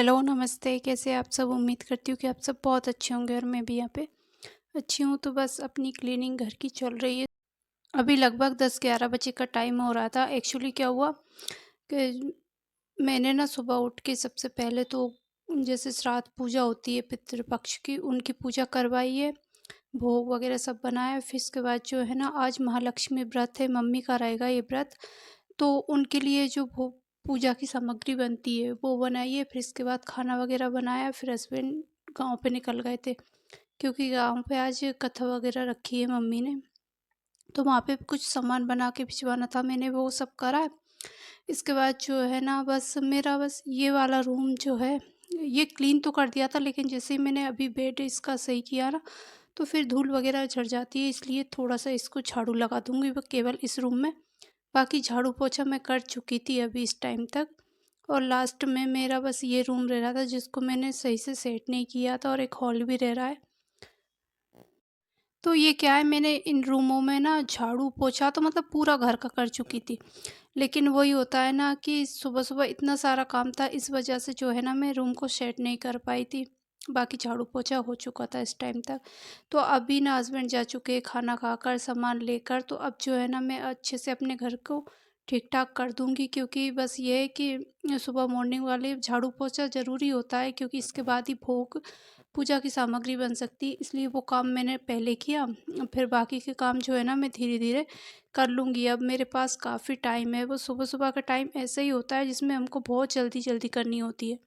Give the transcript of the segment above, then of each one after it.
Hello, नमस्ते, कैसे हैं आप सब? उम्मीद करती हूँ कि आप सब बहुत अच्छे होंगे और मैं भी यहाँ पे अच्छी हूँ। तो बस अपनी क्लीनिंग घर की चल रही है। अभी लगभग 10-11 बजे का टाइम हो रहा था। एक्चुअली क्या हुआ कि मैंने ना सुबह उठ के सबसे पहले तो जैसे श्राद्ध पूजा होती है पितृपक्ष की, उनकी पूजा करवाई है, भोग वगैरह सब बनाया है। फिर इसके बाद जो है ना, आज महालक्ष्मी व्रत है, मम्मी का रहेगा ये व्रत। तो उनके लिए जो भोग पूजा की सामग्री बनती है वो बनाई है। फिर इसके बाद खाना वगैरह बनाया। फिर हस्बैंड गाँव पे निकल गए थे, क्योंकि गाँव पे आज कथा वगैरह रखी है मम्मी ने। तो वहाँ पे कुछ सामान बना के भिजवाना था, मैंने वो सब करा। इसके बाद जो है ना, बस ये वाला रूम जो है ये क्लीन तो कर दिया था, लेकिन जैसे ही मैंने अभी बेड इसका सही किया ना, तो फिर धूल वगैरह झड़ जाती है, इसलिए थोड़ा सा इसको झाड़ू लगा दूंगी वो केवल इस रूम में। बाकी झाड़ू पोछा मैं कर चुकी थी अभी इस टाइम तक। और लास्ट में मेरा बस ये रूम रह रहा था जिसको मैंने सही से सेट नहीं किया था, और एक हॉल भी रह रहा है। तो ये क्या है, मैंने इन रूमों में ना झाड़ू पोछा तो मतलब पूरा घर का कर चुकी थी, लेकिन वही होता है ना कि सुबह सुबह इतना सारा काम था, इस वजह से जो है ना मैं रूम को सेट नहीं कर पाई थी। बाकी झाड़ू पोछा हो चुका था इस टाइम तक। तो अभी ना हस्बैंड जा चुके हैं खाना खाकर सामान लेकर, तो अब जो है ना मैं अच्छे से अपने घर को ठीक ठाक कर दूंगी, क्योंकि बस ये है कि सुबह मॉर्निंग वाले झाड़ू पोछा ज़रूरी होता है, क्योंकि इसके बाद ही भोग पूजा की सामग्री बन सकती है। इसलिए वो काम मैंने पहले किया। फिर बाकी के काम जो है ना मैं धीरे धीरे कर लूँगी। अब मेरे पास काफ़ी टाइम है। वो सुबह सुबह का टाइम ऐसा ही होता है जिसमें हमको बहुत जल्दी जल्दी करनी होती है।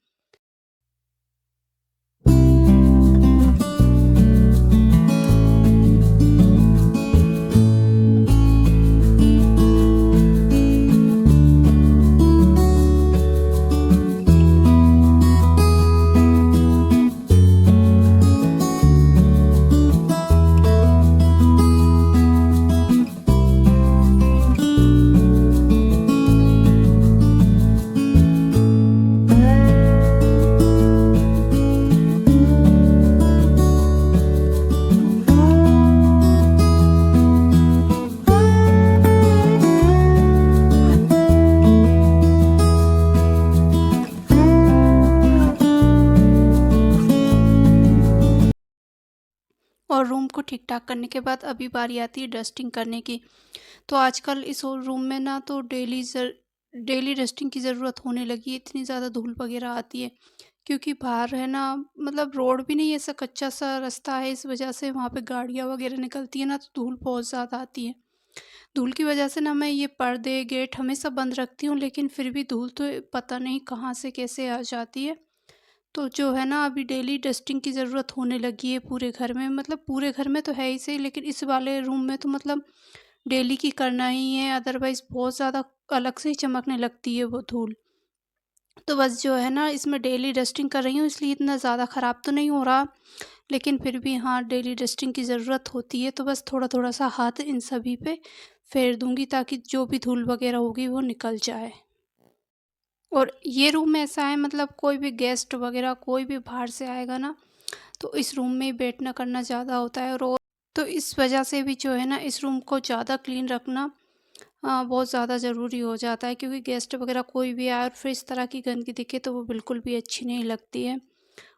और रूम को ठीक ठाक करने के बाद अभी बारी आती है डस्टिंग करने की। तो आजकल इस रूम में ना तो डेली डस्टिंग की ज़रूरत होने लगी है, इतनी ज़्यादा धूल वगैरह आती है, क्योंकि बाहर है ना, मतलब रोड भी नहीं है, ऐसा कच्चा सा रास्ता है, इस वजह से वहाँ पे गाड़ियाँ वगैरह निकलती है ना, तो धूल बहुत ज़्यादा आती है। धूल की वजह से ना मैं ये पर्दे गेट हमेशा बंद रखती हूँ, लेकिन फिर भी धूल तो पता नहीं कहाँ से कैसे आ जाती है। तो जो है ना, अभी डेली डस्टिंग की ज़रूरत होने लगी है पूरे घर में। मतलब पूरे घर में तो है ही सही, लेकिन इस वाले रूम में तो मतलब डेली की करना ही है, अदरवाइज़ बहुत ज़्यादा अलग से ही चमकने लगती है वो धूल। तो बस जो है ना, इसमें डेली डस्टिंग कर रही हूँ, इसलिए इतना ज़्यादा ख़राब तो नहीं हो रहा, लेकिन फिर भी हाँ, डेली डस्टिंग की ज़रूरत होती है। तो बस थोड़ा थोड़ा सा हाथ इन सभी पे फेर दूंगी, ताकि जो भी धूल वगैरह होगी वो निकल जाए। और ये रूम ऐसा है, मतलब कोई भी गेस्ट वगैरह कोई भी बाहर से आएगा ना, तो इस रूम में ही बैठना करना ज़्यादा होता है। और तो इस वजह से भी जो है ना, इस रूम को ज़्यादा क्लीन रखना बहुत ज़्यादा ज़रूरी हो जाता है, क्योंकि गेस्ट वगैरह कोई भी आए और फिर इस तरह की गंदगी दिखे तो वो बिल्कुल भी अच्छी नहीं लगती है।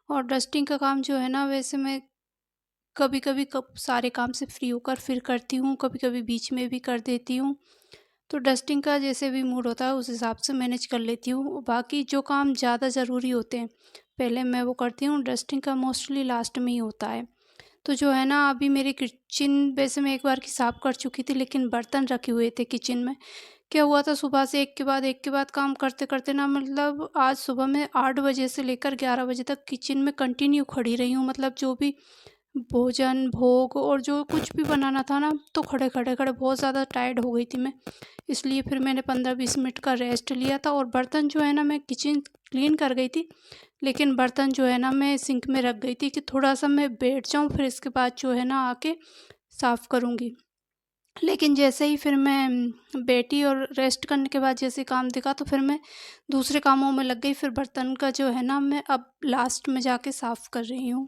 और डस्टिंग का काम जो है ना, वैसे मैं कभी कभी कब सारे काम से फ्री होकर फिर करती हूँ, कभी कभी बीच में भी कर देती हूँ। तो डस्टिंग का जैसे भी मूड होता है उस हिसाब से मैनेज कर लेती हूँ। बाकी जो काम ज़्यादा ज़रूरी होते हैं पहले मैं वो करती हूँ, डस्टिंग का मोस्टली लास्ट में ही होता है। तो जो है ना, अभी मेरी किचन वैसे मैं एक बार की साफ़ कर चुकी थी, लेकिन बर्तन रखे हुए थे किचन में। क्या हुआ था, सुबह से एक के बाद काम करते करते ना, मतलब आज सुबह मैं 8 बजे से लेकर 11 बजे तक किचन में कंटिन्यू खड़ी रही हूँ। मतलब जो भी भोजन भोग और जो कुछ भी बनाना था ना, तो खड़े खड़े खड़े बहुत ज़्यादा टायर्ड हो गई थी मैं। इसलिए फिर मैंने 15-20 मिनट का रेस्ट लिया था। और बर्तन जो है ना, मैं किचन क्लीन कर गई थी, लेकिन बर्तन जो है ना मैं सिंक में रख गई थी कि थोड़ा सा मैं बैठ जाऊँ, फिर इसके बाद जो है ना आके साफ़ करूँगी। लेकिन जैसे ही फिर मैं बैठी और रेस्ट करने के बाद जैसे काम दिखा, तो फिर मैं दूसरे कामों में लग गई। फिर बर्तन का जो है ना, मैं अब लास्ट में जाके साफ़ कर रही हूँ।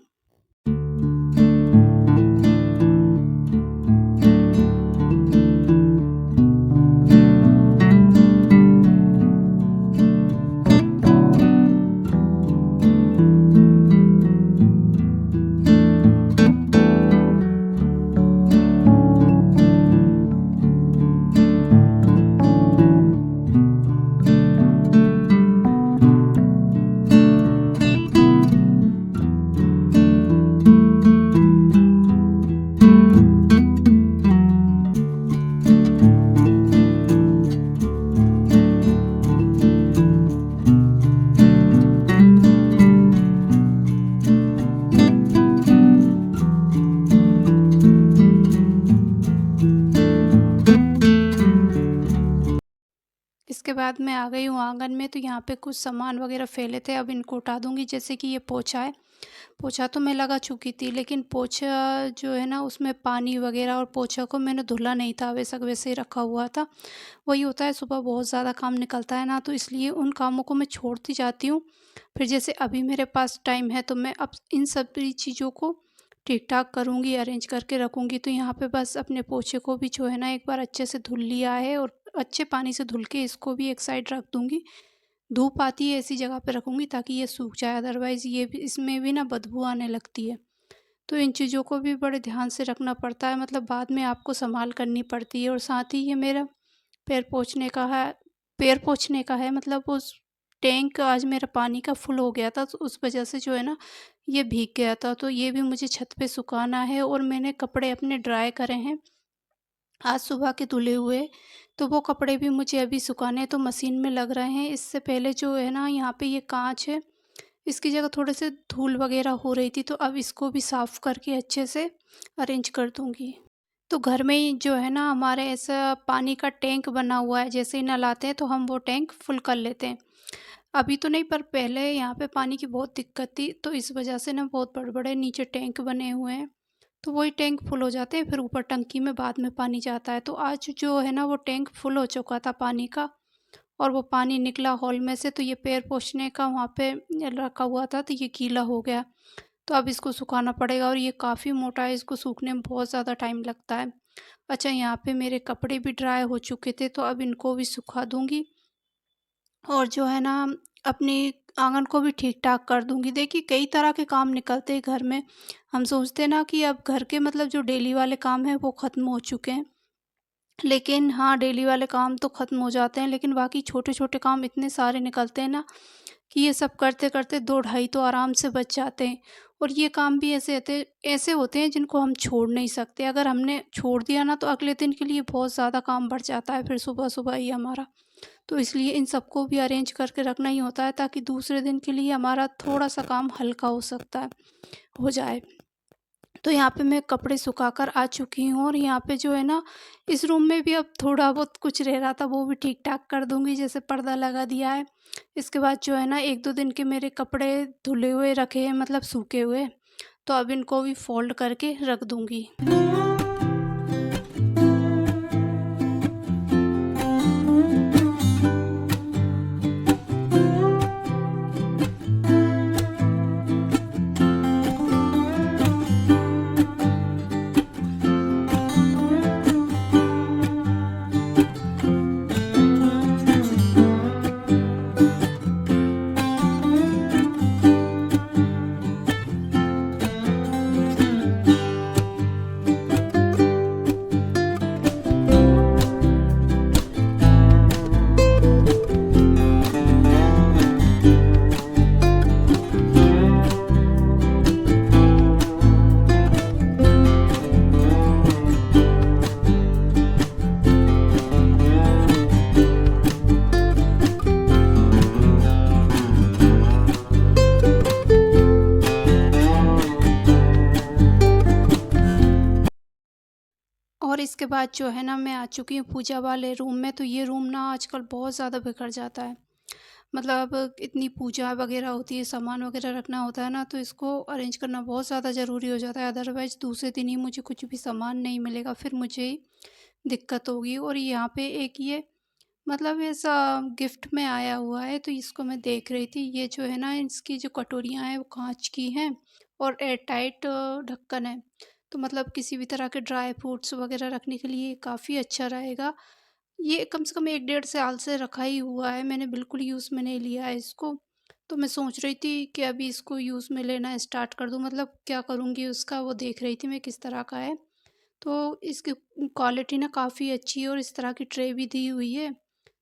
बाद मैं आ गई हूँ आंगन में, तो यहाँ पे कुछ सामान वगैरह फैले थे, अब इनको उठा दूँगी। जैसे कि ये पोछा है, पोछा तो मैं लगा चुकी थी, लेकिन पोछा जो है ना उसमें पानी वगैरह, और पोछा को मैंने धुला नहीं था, वैसा का वैसे ही रखा हुआ था। वही होता है, सुबह बहुत ज़्यादा काम निकलता है ना, तो इसलिए उन कामों को मैं छोड़ती जाती हूँ। फिर जैसे अभी मेरे पास टाइम है, तो मैं अब इन सभी चीज़ों को ठीक-ठाक करूँगी, अरेंज करके रखूँगी। तो यहाँ पे बस अपने पोछे को भी जो है ना एक बार अच्छे से धुल लिया है, और अच्छे पानी से धुल के इसको भी एक साइड रख दूँगी। धूप आती है ऐसी जगह पे रखूँगी ताकि ये सूख जाए, अदरवाइज़ ये भी, इसमें भी ना बदबू आने लगती है। तो इन चीज़ों को भी बड़े ध्यान से रखना पड़ता है, मतलब बाद में आपको सँभाल करनी पड़ती है। और साथ ही ये मेरा पैर पोंछने का है, पैर पोंछने का है, मतलब उस टैंक आज मेरा पानी का फुल हो गया था, तो उस वजह से जो है ना ये भीग गया था। तो ये भी मुझे छत पे सुखाना है, और मैंने कपड़े अपने ड्राई करे हैं आज सुबह के धुले हुए, तो वो कपड़े भी मुझे अभी सुखाने तो मशीन में लग रहे हैं। इससे पहले जो है ना यहाँ पे ये काँच है, इसकी जगह थोड़े से धूल वगैरह हो रही थी, तो अब इसको भी साफ़ करके अच्छे से अरेंज कर दूँगी। तो घर में ही जो है ना हमारे ऐसा पानी का टैंक बना हुआ है, जैसे ही नल आते हैं तो हम वो टैंक फुल कर लेते हैं। अभी तो नहीं, पर पहले यहाँ पे पानी की बहुत दिक्कत थी, तो इस वजह से ना बहुत बड़े-बड़े नीचे टैंक बने हुए हैं। तो वही टैंक फुल हो जाते हैं, फिर ऊपर टंकी में बाद में पानी जाता है। तो आज जो है ना वो टैंक फुल हो चुका था पानी का, और वो पानी निकला हॉल में से, तो ये पैर पोंछने का वहाँ पे रखा हुआ था, तो ये गीला हो गया। तो अब इसको सुखाना पड़ेगा, और ये काफ़ी मोटा है, इसको सूखने में बहुत ज़्यादा टाइम लगता है। अच्छा, यहाँ पे मेरे कपड़े भी ड्राई हो चुके थे, तो अब इनको भी सुखा दूँगी, और जो है ना अपनी आँगन को भी ठीक-ठाक कर दूँगी। देखिए, कई तरह के काम निकलते हैं घर में। हम सोचते हैं ना कि अब घर के मतलब जो डेली वाले काम हैं वो ख़त्म हो चुके हैं। लेकिन हाँ, डेली वाले काम तो ख़त्म हो जाते हैं, लेकिन बाकी छोटे-छोटे काम इतने सारे निकलते हैं ना कि ये सब करते-करते 2 ढाई तो आराम से बज जाते हैं। और ये काम भी ऐसे होते हैं जिनको हम छोड़ नहीं सकते। अगर हमने छोड़ दिया ना, तो अगले दिन के लिए बहुत ज़्यादा काम बढ़ जाता है फिर सुबह-सुबह ही हमारा। तो इसलिए इन सबको भी अरेंज करके रखना ही होता है, ताकि दूसरे दिन के लिए हमारा थोड़ा-सा काम हल्का हो जाए। तो यहाँ पे मैं कपड़े सुखाकर आ चुकी हूँ, और यहाँ पे जो है ना इस रूम में भी अब थोड़ा बहुत कुछ रह रहा था, वो भी ठीक-ठाक कर दूँगी, जैसे पर्दा लगा दिया है। इसके बाद जो है ना 1-2 दिन के मेरे कपड़े धुले हुए रखे हैं, मतलब सूखे हुए, तो अब इनको भी फ़ोल्ड करके रख दूँगी। और इसके बाद जो है ना मैं आ चुकी हूँ पूजा वाले रूम में। तो ये रूम ना आजकल बहुत ज़्यादा बिखर जाता है। मतलब इतनी पूजा वगैरह होती है, सामान वगैरह रखना होता है ना, तो इसको अरेंज करना बहुत ज़्यादा ज़रूरी हो जाता है। अदरवाइज़ दूसरे दिन ही मुझे कुछ भी सामान नहीं मिलेगा, फिर मुझे ही दिक्कत होगी। और यहाँ पे एक ये मतलब ऐसा गिफ्ट में आया हुआ है, तो इसको मैं देख रही थी। ये जो है ना इसकी जो कटोरियाँ हैं वो काँच की हैं, और एयर टाइट ढक्कन है। तो मतलब किसी भी तरह के ड्राई फ्रूट्स वगैरह रखने के लिए काफ़ी अच्छा रहेगा। ये कम से कम 1 डेढ़ साल से रखा ही हुआ है, मैंने बिल्कुल यूज़ में नहीं लिया है इसको। तो मैं सोच रही थी कि अभी इसको यूज़ में लेना स्टार्ट कर दूँ, मतलब क्या करूँगी उसका वो देख रही थी मैं किस तरह का है। तो इसकी क्वालिटी ना काफ़ी अच्छी है, और इस तरह की ट्रे भी दी हुई है।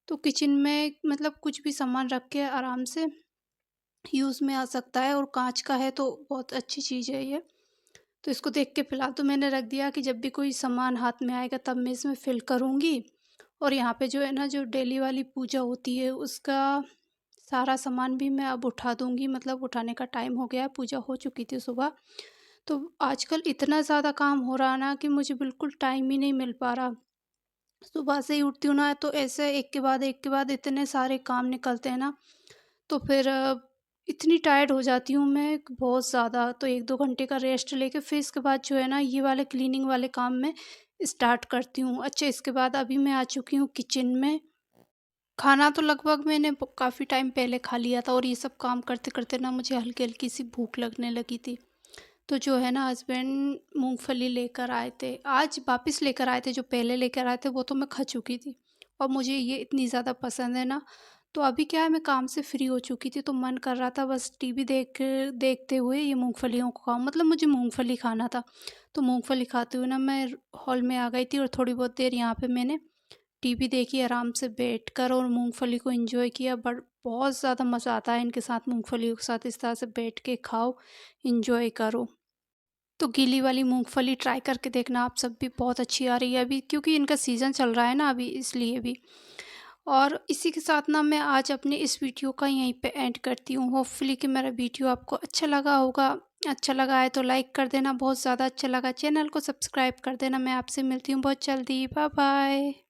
तो किचन में मतलब कुछ भी सामान रख के आराम से यूज़ में आ सकता है, और काँच का है तो बहुत अच्छी चीज़ है ये। तो इसको देख के फ़िलहाल तो मैंने रख दिया कि जब भी कोई सामान हाथ में आएगा तब मैं इसमें फ़िल करूँगी। और यहाँ पे जो है ना जो डेली वाली पूजा होती है उसका सारा सामान भी मैं अब उठा दूँगी, मतलब उठाने का टाइम हो गया है, पूजा हो चुकी थी सुबह। तो आजकल इतना ज़्यादा काम हो रहा है ना कि मुझे बिल्कुल टाइम ही नहीं मिल पा रहा। सुबह से ही उठती हूँ ना, तो ऐसे एक के बाद इतने सारे काम निकलते हैं ना, तो फिर इतनी टायर्ड हो जाती हूँ मैं बहुत ज़्यादा, तो 1-2 घंटे का रेस्ट लेके फिर इसके बाद जो है ना, ये वाले क्लीनिंग वाले काम मैं स्टार्ट करती हूँ। अच्छा, इसके बाद अभी मैं आ चुकी हूँ किचन में। खाना तो लगभग मैंने काफ़ी टाइम पहले खा लिया था, और ये सब काम करते-करते ना मुझे हल्की-हल्की सी भूख लगने लगी थी। तो जो है ना, हस्बैंड मूँगफली लेकर आए थे। आज वापस लेकर आए थे, जो पहले लेकर आए थे वो तो मैं खा चुकी थी, और मुझे ये इतनी ज़्यादा पसंद है ना, तो अभी क्या है, मैं काम से फ्री हो चुकी थी, तो मन कर रहा था बस टीवी देखते हुए ये मूँगफलियों को खाऊँ, मतलब मुझे मूँगफली खाना था। तो मूँगफली खाते हुए ना मैं हॉल में आ गई थी, और थोड़ी बहुत देर यहाँ पे मैंने टीवी देखी आराम से बैठकर, और मूँगफली को एन्जॉय किया। बहुत ज़्यादा मज़ा आता है इनके साथ, मूँगफलियों के साथ इस तरह से बैठ के खाओ, एन्जॉय करो। तो गीली वाली मूँगफली ट्राई करके देखना आप सब भी, बहुत अच्छी आ रही है अभी, क्योंकि इनका सीज़न चल रहा है ना अभी, इसलिए भी। और इसी के साथ ना मैं आज अपने इस वीडियो का यहीं पे एंड करती हूँ। होपफुली कि मेरा वीडियो आपको अच्छा लगा होगा। अच्छा लगा है तो लाइक कर देना, बहुत ज़्यादा अच्छा लगा चैनल को सब्सक्राइब कर देना। मैं आपसे मिलती हूँ बहुत जल्दी। Bye bye.